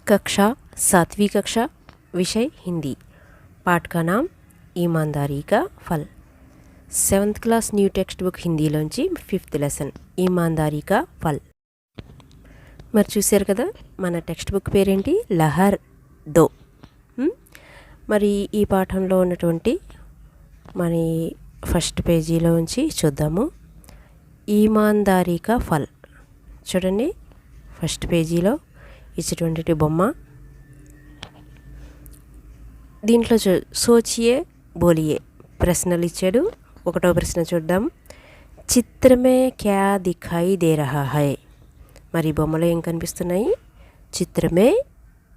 कक्षा 7वीं कक्षा विषय हिंदी। पाठ का नाम ईमानदारी का फल। 7th class new text book హిందీలోంచి 5th లెసన్ ఈమాందారీ కా ఫల్। మరి చూశారు కదా, మన టెక్స్ట్ బుక్ పేరేంటి? లహర్ దో। మరి ఈ పాఠంలో ఉన్నటువంటి మన ఫస్ట్ పేజీలోంచి చూద్దాము। ఈమాందారీ కా ఫల్ చూడండి, ఫస్ట్ పేజీలో ఇచ్చినటువంటి బొమ్మ। దీంట్లో సోచియే బోలియే ప్రశ్నలు ఇచ్చాడు। ఒకటో ప్రశ్న చూద్దాం। చిత్రమే క్యా దిఖాయి దే రహా హై। మరి బొమ్మలో ఏం కనిపిస్తున్నాయి? చిత్రమే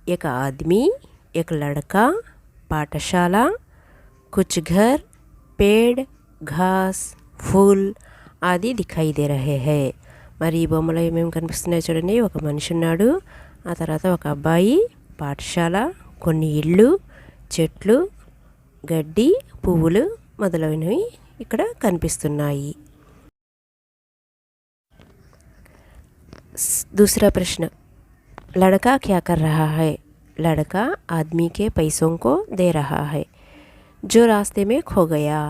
एक आदमी, एक लड़का, पाठशाల, कुछ घर, पेड़, घास, फूल आदि दिखाई दे रहे हैं। మరి ఈ బొమ్మలో ఏమేమి కనిపిస్తున్నాయో చూడండి। ఒక మనిషి ఉన్నాడు, ఆ తర్వాత ఒక అబ్బాయి, పాఠశాల, కొన్ని ఇళ్ళు, చెట్లు, గడ్డి, పువ్వులు మొదలైనవి ఇక్కడ కనిపిస్తున్నాయి। दूसरा प्रश्न, लड़का क्या कर रहा है? लड़का आदमी के पैसों को दे रहा है जो रास्ते में खो गया।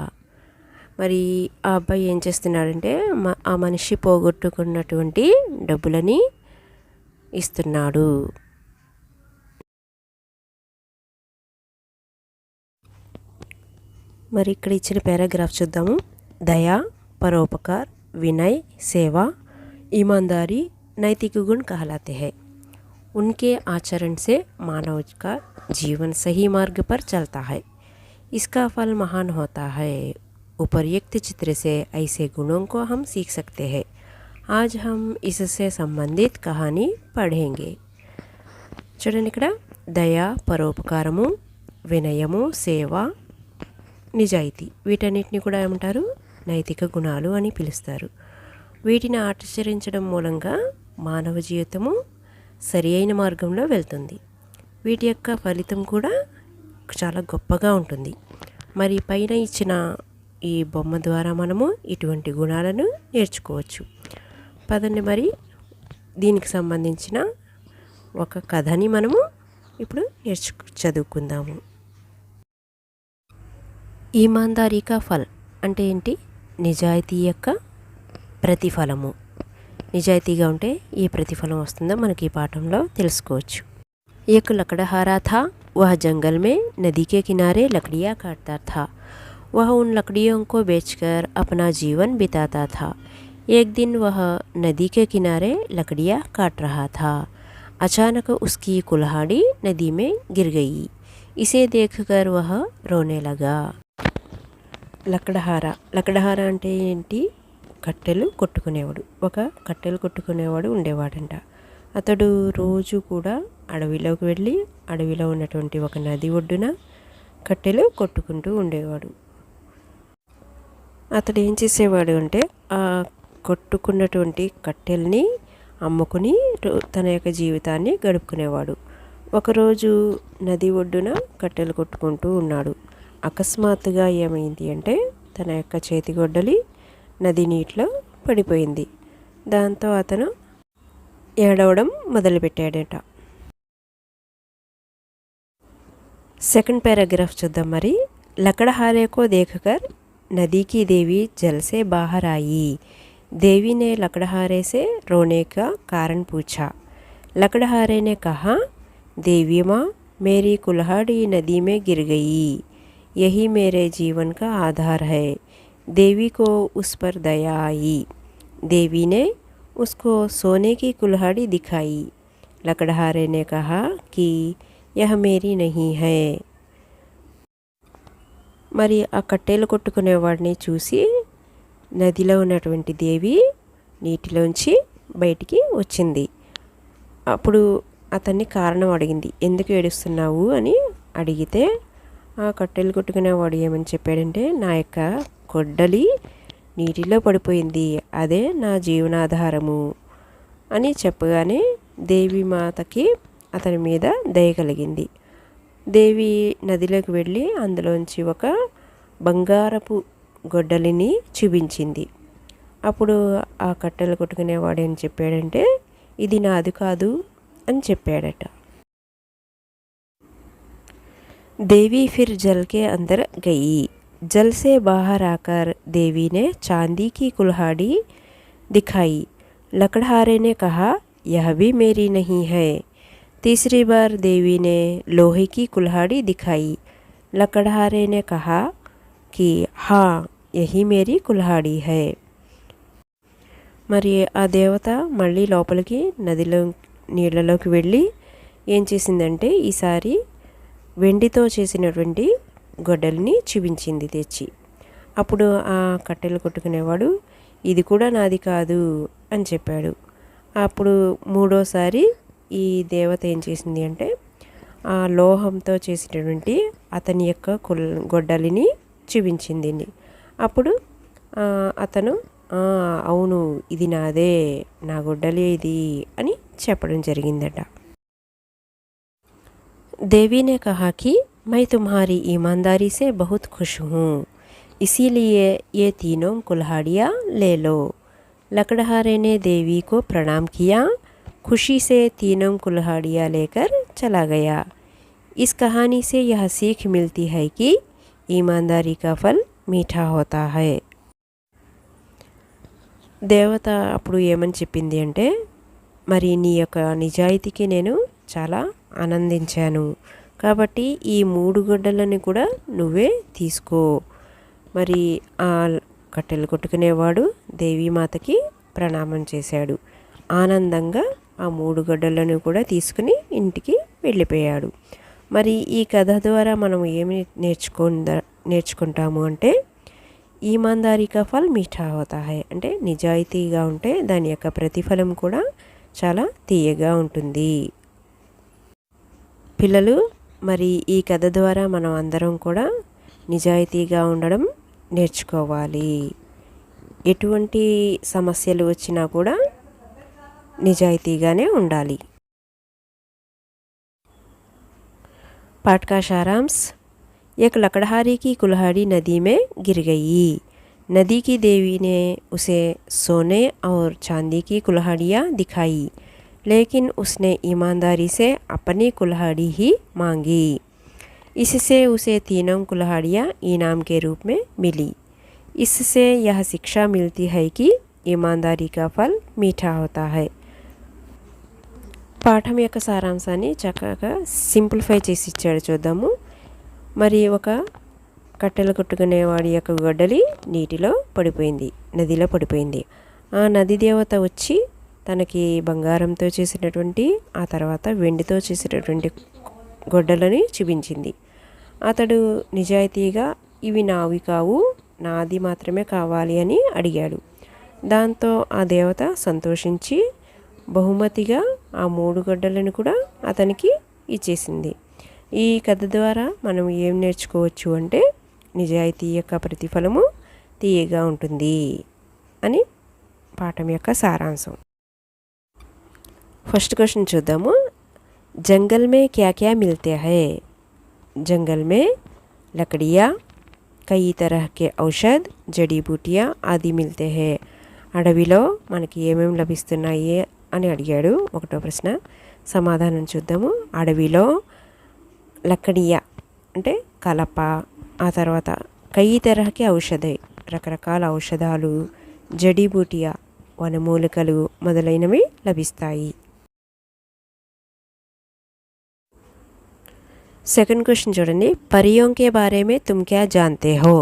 మరి ఆ అబ్బాయి ఏం చేస్తున్నాడంటే ఆ మనిషి పోగొట్టుకున్నటువంటి డబ్బులని ఇస్తున్నాడు। మరి ఇక్కడ ఇచ్చిన పారాగ్రాఫ్ చూద్దాము। దయా, పరోపकार, विनय, सेवा, ईमानदारी नैतिक गुण कहलाते हैं। उनके आचरण से मानव का जीवन सही मार्ग पर चलता है। इसका फल महान होता है। उपर्युक्त चित्र से ऐसे गुणों को हम सीख सकते हैं। आज हम इससे संबंधित कहानी पढ़ेंगे। చూడండి, ఇక్కడ దయ, పరోపకారము, వినయము, సేవ, నిజాయితీ వీటన్నిటిని కూడా ఏమంటారు? నైతిక గుణాలు అని పిలుస్తారు। వీటిని ఆచరించడం మూలంగా మానవ జీవితము సరి అయిన మార్గంలో వెళ్తుంది। వీటి యొక్క ఫలితం కూడా చాలా గొప్పగా ఉంటుంది। మరి పైన ఇచ్చిన ఈ బొమ్మ ద్వారా మనము ఇటువంటి గుణాలను నేర్చుకోవచ్చు। పదండి, మరి దీనికి సంబంధించిన ఒక కథని మనము ఇప్పుడు చదువుకుందాము। ఈమాందారీ కా ఫల్ అంటే ఏంటి? నిజాయితీ యొక్క ప్రతిఫలము। నిజాయితీగా ఉంటే ఈ ప్రతిఫలం వస్తుందో మనకి ఈ పాఠంలో తెలుసుకోవచ్చు। एक लकड़हारा था, वह जंगल में नदी के किनारे लकड़ियाँ काटता था। वह उन लकड़ियों को बेचकर अपना जीवन बिताता था। एक दिन वह नदी के किनारे लकड़ियाँ काट रहा था। अचानक उसकी कुल्हाड़ी नदी में गिर गई। इसे देखकर वह रोने लगा। లకడహార అంటే ఏంటి? కట్టెలు కొట్టుకునేవాడు। ఒక కట్టెలు కొట్టుకునేవాడు ఉండేవాడంట। అతడు రోజు కూడా అడవిలోకి వెళ్ళి అడవిలో ఉన్నటువంటి ఒక నది ఒడ్డున కట్టెలు కొట్టుకుంటూ ఉండేవాడు। అతడు ఏం చేసేవాడు అంటే ఆ కొట్టుకున్నటువంటి కట్టెల్ని అమ్ముకుని తన యొక్క జీవితాన్ని గడుపుకునేవాడు। ఒకరోజు నది ఒడ్డున కట్టెలు కొట్టుకుంటూ ఉన్నాడు। అకస్మాత్తుగా ఏమైంది అంటే తన యొక్క చేతిగొడ్డలి నది నీటిలో పడిపోయింది। దాంతో అతను ఏడవడం మొదలుపెట్టాడట। సెకండ్ పారాగ్రాఫ్ చూద్దాం మరి। लकड़हारे को देखकर नदी की देवी जल से बाहर आई। देवी ने लकड़हारे से रोने का कारण पूछा। लकड़हारे ने कहा, देवी माँ, मेरी कुल्हाड़ी नदी में गिर गई। यही मेरे जीवन का आधार है। देवी को उस पर दया आई। देवी ने उसको सोने की कुल्हाड़ी दिखाई। लकड़हारे ने कहा कि यह मेरी नहीं है। మరి ఆ కట్టెలు కొట్టుకునేవాడిని చూసి నదిలో ఉన్నటువంటి దేవి నీటిలోంచి బయటికి వచ్చింది। అప్పుడు అతన్ని కారణం అడిగింది, ఎందుకు ఏడుస్తున్నావు అని అడిగితే ఆ కట్టెలు కొట్టుకునేవాడు ఏమని చెప్పాడంటే, నా యొక్క కొడ్డలి నీటిలో పడిపోయింది, అదే నా జీవనాధారము అని చెప్పగానే దేవి మాతకి అతని మీద దయ కలిగింది। దేవి నదిలోకి వెళ్ళి అందులోంచి ఒక బంగారపు గొడ్డలిని చూపించింది। అప్పుడు ఆ కట్టెలు కొట్టుకునేవాడు ఏం చెప్పాడంటే, ఇది నాది కాదు అని చెప్పాడట। देवी फिर जल के अंदर गई। जल से बाहर आकर देवी ने चांदी की कुल्हाड़ी दिखाई। लकड़हारे ने कहा, यह भी मेरी नहीं है। तीसरी बार देवी ने लोहे की कुल्हाड़ी दिखाई। लकड़हारे ने कहा कि हाँ, यही मेरी कुल्हाड़ी है। మరి ఆ దేవత మళ్ళీ లోపలికి నదిలో నీళ్ళలోకి వెళ్ళి ఏం చేసిందంటే ఈసారి వెండితో చేసినటువంటి గొడ్డలిని చూపించింది తెచ్చి. అప్పుడు ఆ కట్టెలు కొట్టుకునేవాడు ఇది కూడా నాది కాదు అని చెప్పాడు. అప్పుడు మూడోసారి ఈ దేవత ఏం చేసింది అంటే ఆ లోహంతో చేసినటువంటి అతని యొక్క గొడ్డలిని చూపించింది. అప్పుడు అతను అవును, ఇది నాదే, నా గొడ్డలి ఇది అని చెప్పడం జరిగిందట. देवी ने कहा कि मैं तुम्हारी ईमानदारी से बहुत खुश हूँ, इसीलिए ये तीनों कुल्हाड़ियाँ ले लो. लकड़हारे ने देवी को प्रणाम किया, खुशी से तीनों कुल्हाड़ियाँ लेकर चला गया. इस कहानी से यह सीख मिलती है कि ईमानदारी का फल मीठा होता है. దేవత అప్పుడు ఏమని చెప్పింది అంటే, మరి నీ యొక్క నిజాయితీకి నేను చాలా ఆనందించాను, కాబట్టి ఈ 3 గొడ్డలను కూడా నువ్వే తీసుకో. మరి ఆ కట్టెలు కొట్టుకునేవాడు దేవీమాతకి ప్రణామం చేశాడు. ఆనందంగా ఆ 3 గొడ్డలను కూడా తీసుకుని ఇంటికి వెళ్ళిపోయాడు. మరి ఈ కథ ద్వారా మనం ఏమి నేర్చుకుంటాము అంటే, ఈమాందారీ కా ఫల్ మీఠా హోతా హై అంటే నిజాయితీగా ఉంటే దాని యొక్క ప్రతిఫలం కూడా చాలా తీయగా ఉంటుంది. పిల్లలు, మరి ఈ కథ ద్వారా మనం అందరం కూడా నిజాయితీగా ఉండడం నేర్చుకోవాలి. ఎటువంటి సమస్యలు వచ్చినా కూడా నిజాయితీగానే ఉండాలి. पाठ का सारांश। एक लकड़हारे की कुल्हाड़ी नदी में गिर गई। नदी की देवी ने उसे सोने और चांदी की कुल्हाड़ियाँ दिखाई, लेकिन उसने ईमानदारी से अपनी कुल्हाड़ी ही मांगी। इससे उसे तीनों कुल्हाड़ियाँ इनाम के रूप में मिली. इससे यह शिक्षा मिलती है कि ईमानदारी का फल मीठा होता है. పాఠం యొక్క సారాంశాన్ని చక్కగా సింప్లిఫై చేసి ఇచ్చాడు, చూద్దాము. మరి ఒక కట్టెలు కొట్టుకునేవాడి యొక్క గొడ్డలి నీటిలో పడిపోయింది, నదిలో పడిపోయింది. ఆ నది దేవత వచ్చి తనకి బంగారంతో చేసినటువంటి ఆ తర్వాత వెండితో చేసినటువంటి గొడ్డలని చూపించింది. అతడు నిజాయితీగా ఇవి నావి కావు, నాది మాత్రమే కావాలి అని అడిగాడు. దాంతో ఆ దేవత సంతోషించి బహుమతిగా ఆ 3 గొడ్డలను కూడా అతనికి ఇచ్చేసింది. ఈ కథ ద్వారా మనం ఏం నేర్చుకోవచ్చు అంటే, నిజాయితీ యొక్క ప్రతిఫలము తీయగా ఉంటుంది అని పాఠం యొక్క సారాంశం. ఫస్ట్ క్వశ్చన్ చూద్దాము. జంగల్ మే క్యా క్యా మిల్తే హై? जंगल में लकड़ियाँ, कई तरह के औषध, जड़ी बूटियाँ आदि मिलते हैं. అడవిలో మనకి ఏమేమి లభిస్తున్నాయి అని అడిగాడు. ఒకటో ప్రశ్న. సమాధానం చూద్దాము. అడవిలో లకడియా అంటే కలప, ఆ తర్వాత కై తరహకి ఔషధే రకరకాల ఔషధాలు, జడీబూటియా వనమూలికలు మొదలైనవి లభిస్తాయి. सेकंड क्वेश्चन చూడండి. परियों के बारे में तुम क्या जानते हो?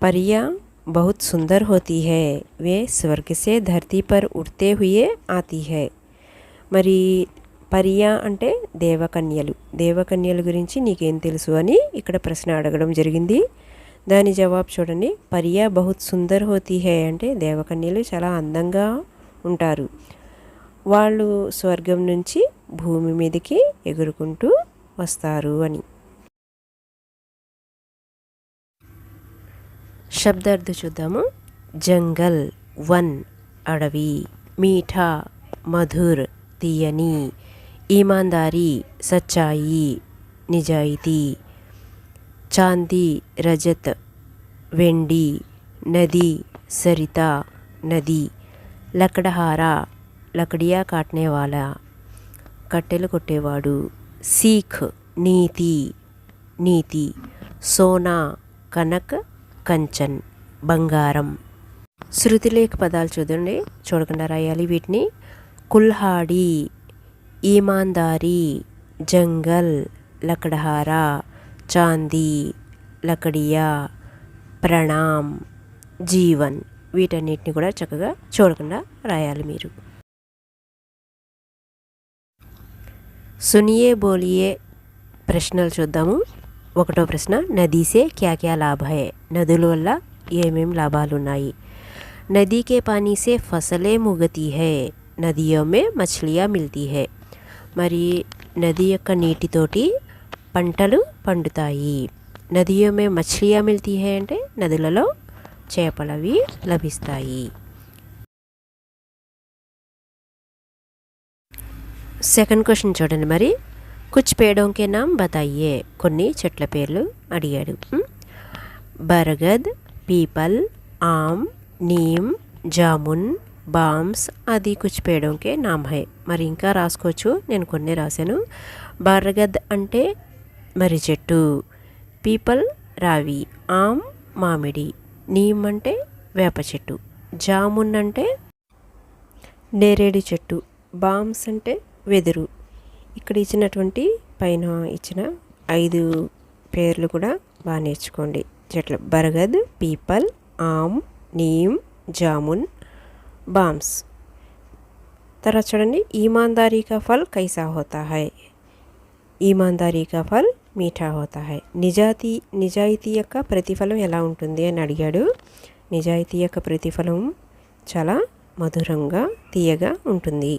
परियां बहुत सुंदर होती है, वे स्वर्ग से धरती पर उड़ते हुए आती है. మరి పరియ అంటే దేవకన్యలు. దేవకన్యల గురించి నీకేం తెలుసు అని ఇక్కడ ప్రశ్న అడగడం జరిగింది. దాని జవాబు చూడండి. పరియ బహుత్ సుందర్ హోతీ హై అంటే దేవకన్యలు చాలా అందంగా ఉంటారు. వాళ్ళు స్వర్గం నుంచి భూమి మీదకి ఎగురుకుంటూ వస్తారు అని. శబ్దార్థ చూద్దాము. జంగల్ వన్ అడవి, మీఠా మధుర్ తీయని, ఈమాందారీ సచ్చాయి నిజాయితీ, చాందీ రజత్ వెండి, నది సరిత నది, లకడహారా లకడియా కాట్నే వాలా కట్టెలు కొట్టేవాడు, सीख नीति నీతి, సోనా కనక్, కంచన్ బంగారం. శృతిలేఖ పదాలు చూడకుండా రాయాలి వీటిని. కుల్హాడి, ఈమాందారీ, జంగల్, లకడహారా, చాందీ, లకడియా, ప్రణామ్, జీవన్. వీటన్నిటిని కూడా చక్కగా చూడకుండా రాయాలి మీరు. సునియే బోలియే ప్రశ్నలు చూద్దాము. ఒకటో ప్రశ్న, నదీసే క్యా క్యా లాభ హై? నదుల వల్ల ఏమేం లాభాలు ఉన్నాయి? నదీ కే పానీ సే ఫసలే ముగతి హై, నదియో మే మछलियाँ మిల్తీ హై. మరి నది యొక్క నీటితోటి పంటలు పండుతాయి. నదియో మే మछलियाँ మిల్తీ హై అంటే నదులలో చేపలవి లభిస్తాయి. సెకండ్ క్వశ్చన్ చూడండి. మరి కుచ్ పేడోं के नाम बताइए? కొన్ని చెట్ల పేర్లు అడిగాడు. బరగద్, పీపల్, ఆమ్, నీమ్, జామున్, బామ్స్ అది కుచ్ పేడోं के नाम है. మరి ఇంకా రాసుకోవచ్చు, నేను కొన్ని రాశాను. బరగద్ అంటే మర్రి చెట్టు, పీపల్ రావి, ఆమ్ మామిడి, నీమ్ అంటే వేప చెట్టు, జామున్ అంటే నేరేడు చెట్టు, బామ్స్ అంటే వెదురు. ఇక్కడ ఇచ్చినటువంటి పైన ఇచ్చిన 5 పేర్లు కూడా బాగా నేర్చుకోండి. చెట్లు బరగద్, పీపల్, ఆమ్, నీమ్, జామున్, బామ్స్. తర్వాత చూడండి, ఈమాందారీ కా ఫల్ కైసా హోతా హై? ఈమాందారీ కా ఫల్ మీఠా హోతా హై. నిజాయితీ యొక్క ప్రతిఫలం ఎలా ఉంటుంది అని అడిగాడు. నిజాయితీ యొక్క ప్రతిఫలం చాలా మధురంగా తీయగా ఉంటుంది.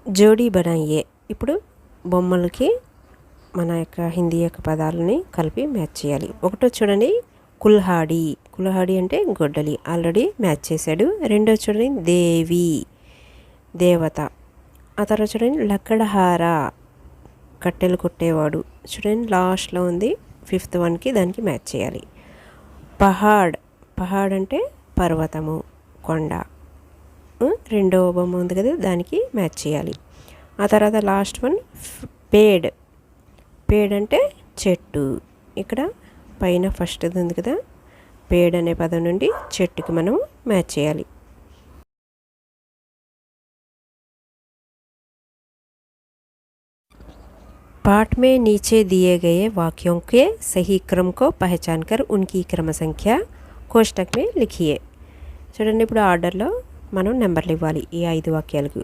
జోడీ బనాయే. ఇప్పుడు బొమ్మలకి మన యొక్క హిందీ యొక్క పదాలని కలిపి మ్యాచ్ చేయాలి. ఒకటో చూడండి, కుల్హాడి. కుల్హాడి అంటే గొడ్డలి, ఆల్రెడీ మ్యాచ్ చేశాడు. రెండో చూడండి, దేవి దేవత. ఆ తర్వాత చూడండి, లక్కడహారా కట్టెలు కొట్టేవాడు. చూడండి లాస్ట్లో ఉంది, 5th వన్కి దానికి మ్యాచ్ చేయాలి. పహాడ్, పహాడ్ అంటే పర్వతము, కొండ. రెండవ బొమ్మ ఉంది కదా, దానికి మ్యాచ్ చేయాలి. ఆ తర్వాత లాస్ట్ వన్ పేడ్. పేడ్ అంటే చెట్టు. ఇక్కడ పైన ఫస్ట్ది ఉంది కదా, పేడ్ అనే పదం నుండి చెట్టుకి మనం మ్యాచ్ చేయాలి. पाठ में नीचे दिए गए वाक्यों के सही क्रम को पहचान कर उनकी क्रम संख्या कोष्टक में लिखिए. చూడండి, ఇప్పుడు ఆర్డర్లో మనం నెంబర్లు ఇవ్వాలి ఈ 5 వాక్యాలకు.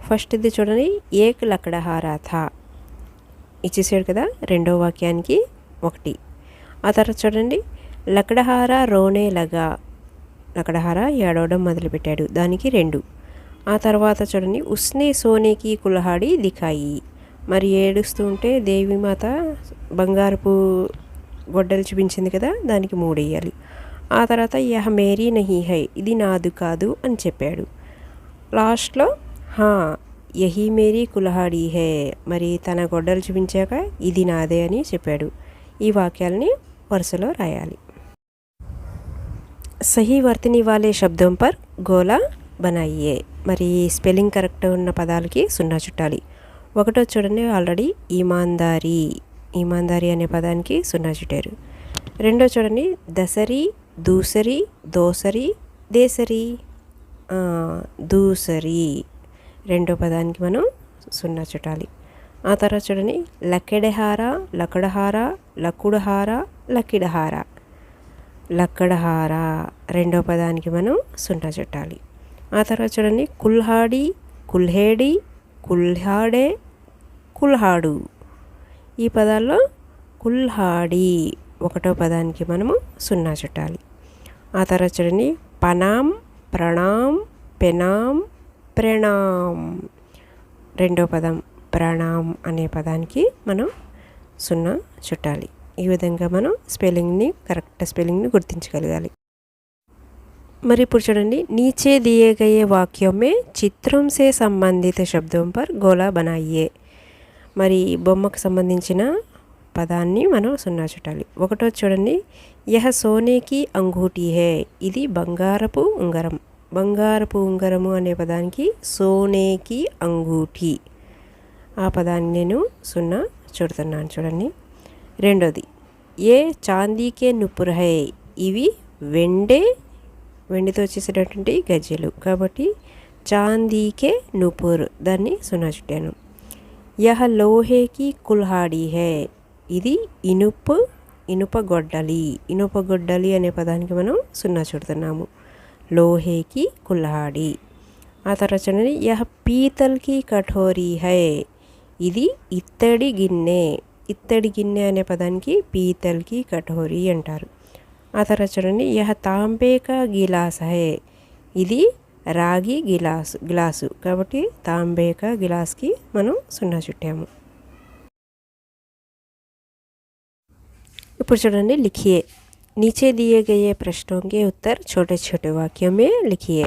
ఫస్ట్ది చూడండి, ఏక్ లకడహారా థా ఇచ్చేసాడు కదా, రెండో వాక్యానికి 1. ఆ తర్వాత చూడండి, లకడహారా రోనే లగా, లకడహారా ఏడవడం మొదలుపెట్టాడు, దానికి 2. ఆ తర్వాత చూడండి, ఉస్నే సోనేకి కుల్హాడి దిఖాయి, మరి ఏడుస్తూ ఉంటే దేవీమాత బంగారపు గొడ్డలు చూపించింది కదా, దానికి 3 వేయాలి. ఆ తర్వాత యహ మేరీ నహీ హై, ఇది నాదు కాదు అని చెప్పాడు. లాస్ట్లో యహీ మేరీ కుల్హాడి హై, మరి తన గొడ్డలు చూపించాక ఇది నాదే అని చెప్పాడు. ఈ వాక్యాలని వరుసలో రాయాలి. సహీ వర్తనీ వాలే శబ్దం పర్ గోలా బనాయియే. మరి స్పెల్లింగ్ కరెక్ట్ ఉన్న పదాలకి 0 చుట్టాలి. ఒకటో చూడండి, ఆల్రెడీ ఈమాందారీ, ఈమాందారీ అనే పదానికి 0 చుట్టారు. రెండో చూడండి, దసరి, దూసరి, దోసరి, దేసరి, దూసరి, రెండో పదానికి మనం 0 చుట్టాలి. ఆ తర్వాత చూడండి, లకెడహార, లకడహార, లకుడహార, లకిడహార, లక్కడహార, రెండో పదానికి మనం 0 చుట్టాలి. ఆ తర్వాత చూడండి, కుల్హాడి, కుల్హేడి, కుల్హాడే, కుల్హాడు. ఈ పదాల్లో కుల్హాడి ఒకటో పదానికి మనము 0 చుట్టాలి. ఆ తర్వాత చూడండి, పనాం, ప్రణాం, పెనాం, ప్రణాం, రెండో పదం ప్రణాం అనే పదానికి మనం 0 చుట్టాలి. ఈ విధంగా మనం కరెక్ట్ స్పెల్లింగ్ని గుర్తించగలగాలి. మరి ఇప్పుడు చూడండి, नीचे दिए गए वाक्यों में చిత్రం से संबंधित शब्दों पर गोला बनाइए. మరి బొమ్మకు సంబంధించిన పదాన్ని మనం 0 చుట్టాలి. ఒకటో చూడండి, యహ సోనేకి అంగూఠీ హై, ఇది బంగారపు ఉంగరం. బంగారపు ఉంగరము అనే పదానికి సోనేకి అంగూఠీ, ఆ పదాన్ని నేను 0 చూడుతున్నాను చూడండి. రెండోది ఏ చాందీకే నుపుర్ హై, ఇవి వెండితో చేసేటటువంటి గజ్జెలు కాబట్టి చాందీకే నుపుర్, దాన్ని సున్నా చుట్టాను. యహ లోహేకి కుల్హాడి హై, ఇది ఇనుపగొడ్డలి అనే పదానికి మనం సున్నా చుడుతున్నాము. లోహేకి కుల్హాడి. ఆ తర్వాత చూడండి యహ పీతల్కి కఠోరీ హై, ఇది ఇత్తడి గిన్నె అనే పదానికి పీతల్కి కఠోరీ అంటారు. ఆ తర్వాత చూడండి యహ తాంబే కా గిలాస్ హై, ఇది రాగి గిలాసు కాబట్టి తాంబే కా గిలాస్కి మనం సున్నా చుట్టాము. ఇప్పుడు చూడండి लिखिए, नीचे दिए गए प्रश्नों के उत्तर छोटे छोटे वाक्यों में लिखिए.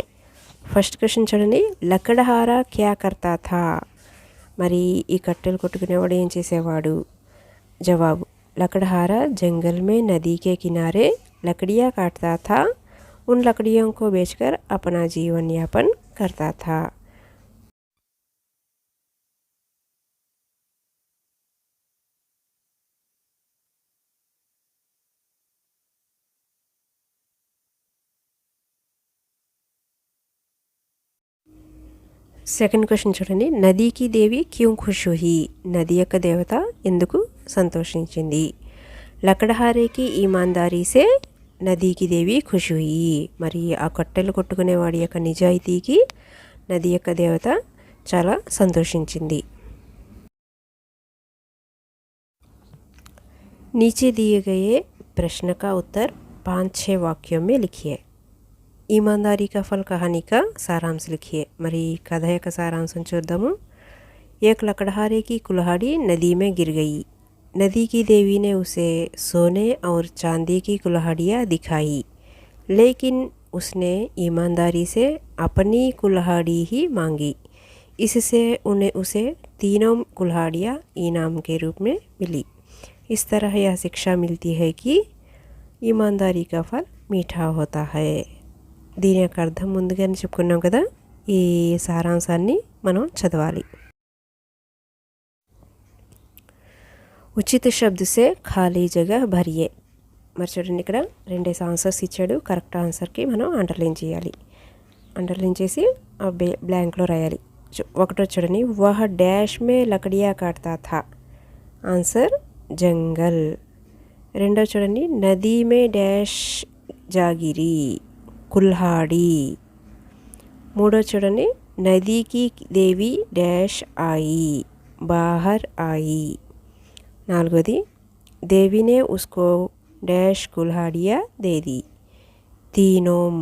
ఫస్ట్ క్వశ్చన్ చూడండి, లకడహారా క్యా కర్తా థా, మరి ఈ కట్టెలు కొట్టుకునేవాడు ఏం చేసేవాడు? జవాబు, లకడహారా जंगल में नदी के किनारे लकड़ियाँ काटता था, उन लकड़ियों को बेचकर अपना जीवन यापन करता था. సెకండ్ క్వశ్చన్ చూడండి, నదీకి దేవి క్యూ ఖుష్ హుయి, నది యొక్క దేవత ఎందుకు సంతోషించింది? లకడహారేకి ఈమాందారీసే నదీకి దేవి ఖుష్ హుయి, మరి ఆ కట్టెలు కొట్టుకునేవాడి యొక్క నిజాయితీకి నది యొక్క దేవత చాలా సంతోషించింది. नीचे दिए गए प्रश्न का उत्तर 5-6 वाक्यों में लिखिए. ईमानदारी का फल कहानी का सारांश लिखिए. మరి కథ యొక్క సారాంశం చూద్దాము. एक लकड़हारे की कुल्हाड़ी नदी में गिर गई. नदी की देवी ने उसे सोने और चांदी की कुल्हाड़ियाँ दिखाई, लेकिन उसने ईमानदारी से अपनी कुल्हाड़ी ही मांगी. इससे उसे तीनों कुल्हाड़ियाँ इनाम के रूप में मिली. इस तरह यह शिक्षा मिलती है कि ईमानदारी का फल मीठा होता है. దీని యొక్క అర్థం ముందుగానే చెప్పుకున్నాం కదా, ఈ సారాంశాన్ని మనం చదవాలి. ఉచిత శబ్ద సే ఖాళీ జగహ భరియే. మరి చూడండి ఇక్కడ 2 ఆన్సర్స్ ఇచ్చాడు. కరెక్ట్ ఆన్సర్కి మనం అండర్లైన్ చేయాలి. అండర్లైన్ చేసి ఆ బ్లాంక్లో రాయాలి. ఒకటో చూడండి, వహ డాష్ మే లకడియా కాట్తా థా, ఆన్సర్ జంగల్. రెండో చూడండి, నదీ మే డాష్ జాగిరి, కుల్హాడి. మూడో చూడండి, నదీకి దేవి డాష్ ఆయి, బాహర్ ఆయి. నాలుగోది, దేవినే ఉస్కో డాష్ కుల్హాడియా దేది, తీనోం.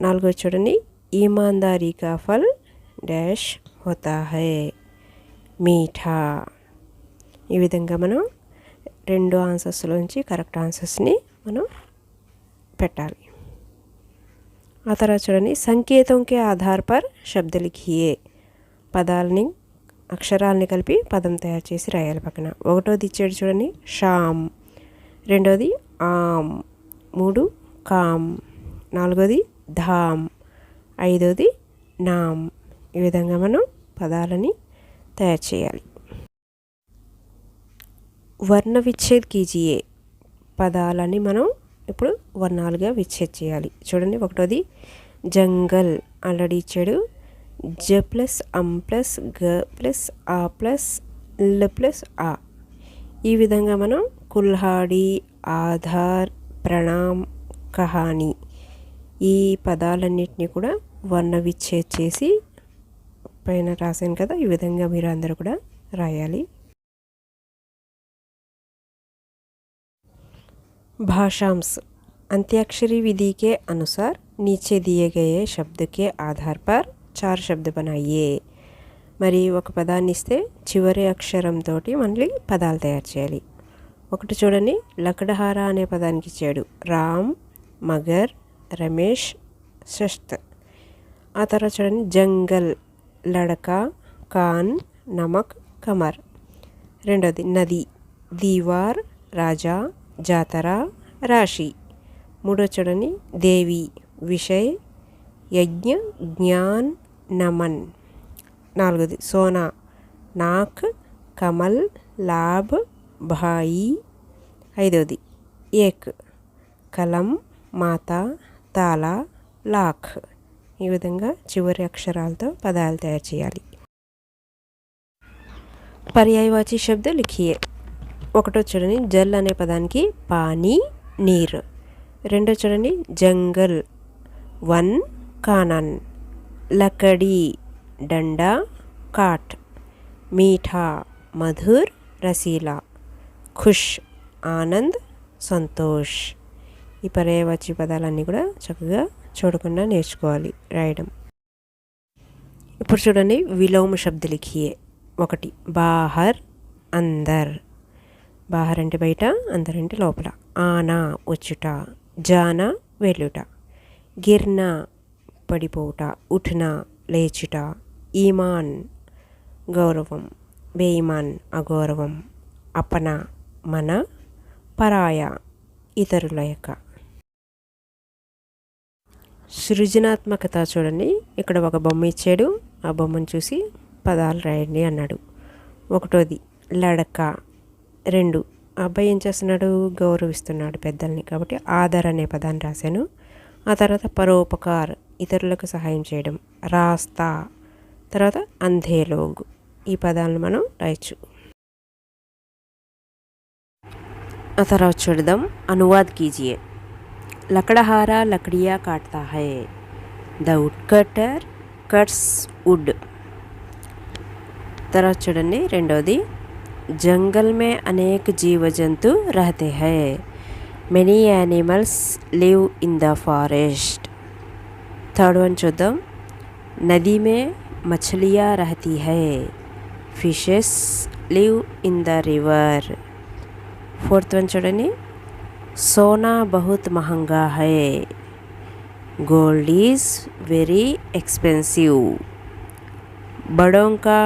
నాలుగో చూడండి, ఈమాందారీ కా ఫల్ డాష్ హోతా హై, మీఠా. ఈ విధంగా మనం 2 ఆన్సర్స్లోంచి కరెక్ట్ ఆన్సర్స్ని మనం పెట్టాలి. ఆ తర్వాత చూడండి, సంకేతం కే ఆధార్ పర్ శబ్ద లిఖియే. పదాలని అక్షరాలని కలిపి పదం తయారు చేసి రాయాలి పక్కన. ఒకటోది ఇచ్చాడు చూడండి, షామ్. రెండోది ఆమ్. 3 కామ్. 4ది ధామ్. 5ది నామ్. ఈ విధంగా మనం పదాలని తయారు చేయాలి. వర్ణ విచ్ఛేద్ కీజియే. పదాలని మనం ఇప్పుడు వర్ణాలుగా విచ్ఛేద్ చేయాలి. చూడండి, ఒకటోది జంగల్ ఆల్రెడీ ఇచ్చాడు. జ ప్లస్ అమ్ ప్లస్ గ ప్లస్ ఆ ప్లస్ ల ప్లస్ ఆ. ఈ విధంగా మనం కుల్హాడి, ఆధార్, ప్రణామ్, కహాని ఈ పదాలన్నిటినీ కూడా వర్ణ విచ్ఛేద్ చేసి పైన రాశాను కదా, ఈ విధంగా మీరు అందరూ కూడా రాయాలి. भाषांश, अंत्याक्षरी विधि के अनुसार नीचे दिए गए शब्द के आधार पर 4 शब्द बनाइए. మరి ఒక పదాన్ని ఇస్తే చివరి అక్షరంతో మళ్ళీ పదాలు తయారు చేయాలి. ఒకటి చూడండి, లకడహారా అనే పదానికి ఇచ్చాడు రామ్, మగర్, రమేష్, షష్త్. ఆ తర్వాత చూడండి, జంగల్, లడకా, కాన్, నమక్, కమర్. రెండోది నది, దీవార్, రాజా, జాతర, రాశి. మూడో చూడండి, దేవి, విషయ్, యజ్ఞ, జ్ఞాన్, నమన్. 4ది సోనా, నాక్, కమల్, లాభ్ భాయి. ఐదవది ఏక్, కలం, మాత, తాలా, లాఖ్. ఈ విధంగా చివరి అక్షరాలతో పదాలు తయారు చేయాలి. పర్యాయవాచి శబ్ద లిఖియే. ఒకటో చూడండి, జల్ అనే పదానికి పానీ నీరు. రెండో చూడండి, జంగల్ వన్ కానన్, లకడీ డండా కాట్, మీఠా మధుర్ రసీలా, ఖుష్ ఆనంద్ సంతోష్. ఈ పర్యాయవాచి పదాలన్నీ కూడా చక్కగా చూడకుండా నేర్చుకోవాలి రాయడం. ఇప్పుడు చూడండి, విలోమ శబ్ద లిఖియే. ఒకటి బాహర్ అందర్. బాహర్ అంటే బయట, అందర్ అంటే లోపల. ఆనా వచ్చుట, జానా వెళ్ళుట, గిర్నా పడిపోవుట, ఉఠ్నా లేచుట, ఈమాన్ గౌరవం, బేయిమాన్ అగౌరవం, అపన మన, పరాయ ఇతరుల యొక్క. సృజనాత్మకత చూడండి, ఇక్కడ ఒక బొమ్మ ఇచ్చాడు, ఆ బొమ్మను చూసి పదాలు రాయండి అన్నాడు. ఒకటోది లడక. రెండు, అబ్బాయి ఏం చేస్తున్నాడు, గౌరవిస్తున్నాడు పెద్దల్ని, కాబట్టి ఆదర్ అనే పదాన్ని రాశాను. ఆ తర్వాత పరోపకార్, ఇతరులకు సహాయం చేయడం. రాస్తా, తర్వాత అంధేలోగ్. ఈ పదాలను మనం రాయచ్చు. ఆ తర్వాత చూడదాం, అనువాద్ కీజియే. లకడహారా లకడియా కాట్తా హై, the wood cutter cuts wood. తర్వాత చూడండి, రెండోది జంగల్ మే అనేక జీవ జంతు रहते हैं, many animals live in the forest. Third one చూద్దాం, నదీ మే మछलियाँ रहती है, fishes live in the river. Fourth one చూడండి, सोना बहुत महंगा है, गोल्ड इज वेरी एक्सपेंसिव. बड़ों का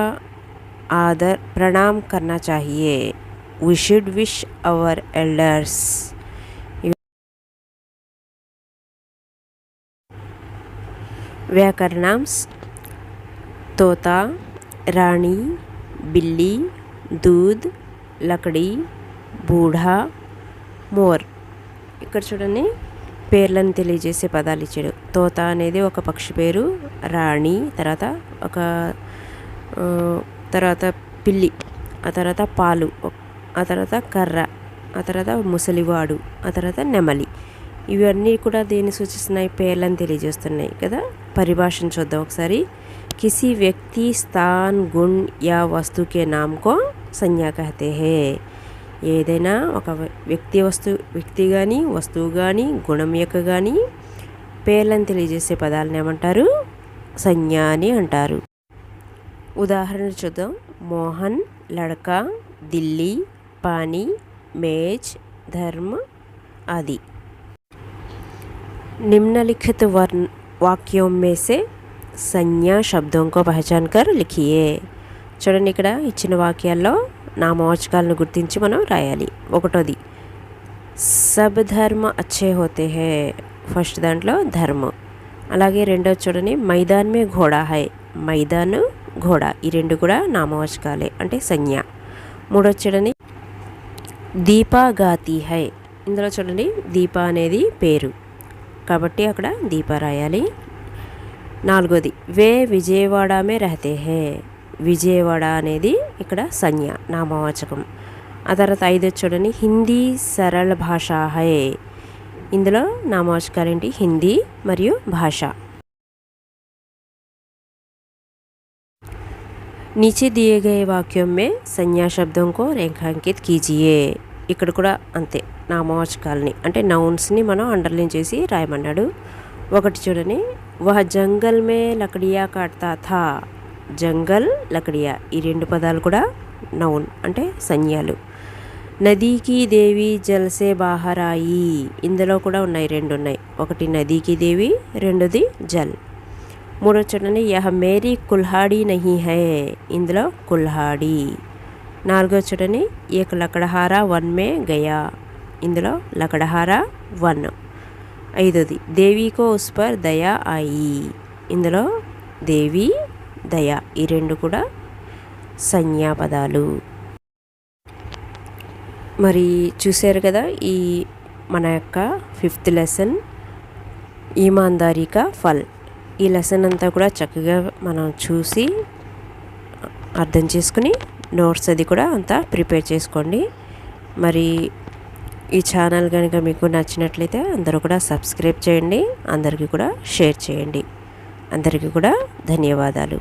आदर प्रणाम करना चाहिए, we should wish our elders. व्याकरणांश तोता, रानी, बिल्ली, दूध, लकड़ी, बूढ़ा, మోర్. ఇక్కడ చూడండి, పేర్లను తెలియజేసే పదాలు ఇచ్చాడు. తోత అనేది ఒక పక్షి పేరు, రాణి, తర్వాత పిల్లి, ఆ తర్వాత పాలు, ఆ తర్వాత కర్ర, ఆ తర్వాత ముసలివాడు, ఆ తర్వాత నెమలి. ఇవన్నీ కూడా దేన్ని సూచిస్తున్నాయి, పేర్లను తెలియజేస్తున్నాయి కదా. పరిభాషను చూద్దాం ఒకసారి. కిసి వ్యక్తి, స్థాన్, గుణ్ యా వస్తు కే నామ్ కో సంజ్ఞా కహతే హే. ఏదైనా ఒక వ్యక్తి కానీ, వస్తువు కానీ, గుణం యొక్క కానీ పేర్లను తెలియజేసే పదాలను ఏమంటారు, సంజ్ఞ అని అంటారు. ఉదాహరణలు చూద్దాం. మోహన్, లడకా, దిల్లీ, పానీ, మేజ్, ధర్మ आदि. निम्नलिखित वाक्यों में से संज्ञा शब्दों को पहचान कर लिखिए. చూడండి, ఇక్కడ ఇచ్చిన వాక్యాల్లో నామవాచకాలను గుర్తించి మనం రాయాలి. ఒకటోది సబ్ ధర్మ అచ్చే హోతే హై, ఫస్ట్ దాంట్లో ధర్మ. అలాగే రెండోది చూడండి, మైదాన్ మే ఘోడా హై, మైదాన్ ఘోడా. ఈ రెండు కూడా నామవాచకాలే అంటే సంజ్ఞ. మూడోది చూడండి, దీపా గాతి హై. ఇందులో చూడండి, దీప అనేది పేరు కాబట్టి అక్కడ దీప రాయాలి. నాలుగోది వే విజయవాడ మే రహతే హై, విజయవాడ అనేది ఇక్కడ సంజ్ఞ నామవాచకం. ఆ తర్వాత ఐదోది చూడండి, హిందీ సరళ భాష హై. ఇందులో నామవాచకాలు ఏంటి, హిందీ మరియు భాష. नीचे दिए गए वाक्यों में संज्ञा शब्दों को रेखांकित कीजिए. ఇక్కడ కూడా అంతే, నామవాచకాలని అంటే నౌన్స్ని మనం అండర్లైన్ చేసి రాయమన్నాడు. ఒకటి చూడండి, వహ జంగల్ మే లకడియా కాట్తా థా, జంగల్, లకడియా ఈ రెండు పదాలు కూడా నౌన్ అంటే సంజ్ఞలు. నదీకి దేవి జల్సే బాహరాయి, ఇందులో కూడా ఉన్నాయి, రెండు ఉన్నాయి. ఒకటి నదీకి దేవి, రెండోది జల్. మూడో చూడండి, యహ మేరీ కుల్హాడి నహీ హై, ఇందులో కుల్హాడి. నాలుగో చూడండి, ఏక్ లకడహారా వన్ మే గయా, ఇందులో లకడహారా వన్. ఐదోది దేవికో ఉస్ పర్ దయా ఆయి, ఇందులో దేవి, దయ ఈ రెండు కూడా సంజ్ఞాపదాలు. మరి చూశారు కదా ఈ మన యొక్క 5th లెసన్ ఈమాందారీ కా ఫల్. ఈ లెసన్ అంతా కూడా చక్కగా మనం చూసి అర్థం చేసుకుని నోట్స్ అది కూడా అంతా ప్రిపేర్ చేసుకోండి. మరి ఈ ఛానల్ కనుక మీకు నచ్చినట్లయితే అందరూ కూడా సబ్స్క్రైబ్ చేయండి, అందరికీ కూడా షేర్ చేయండి. అందరికీ కూడా ధన్యవాదాలు.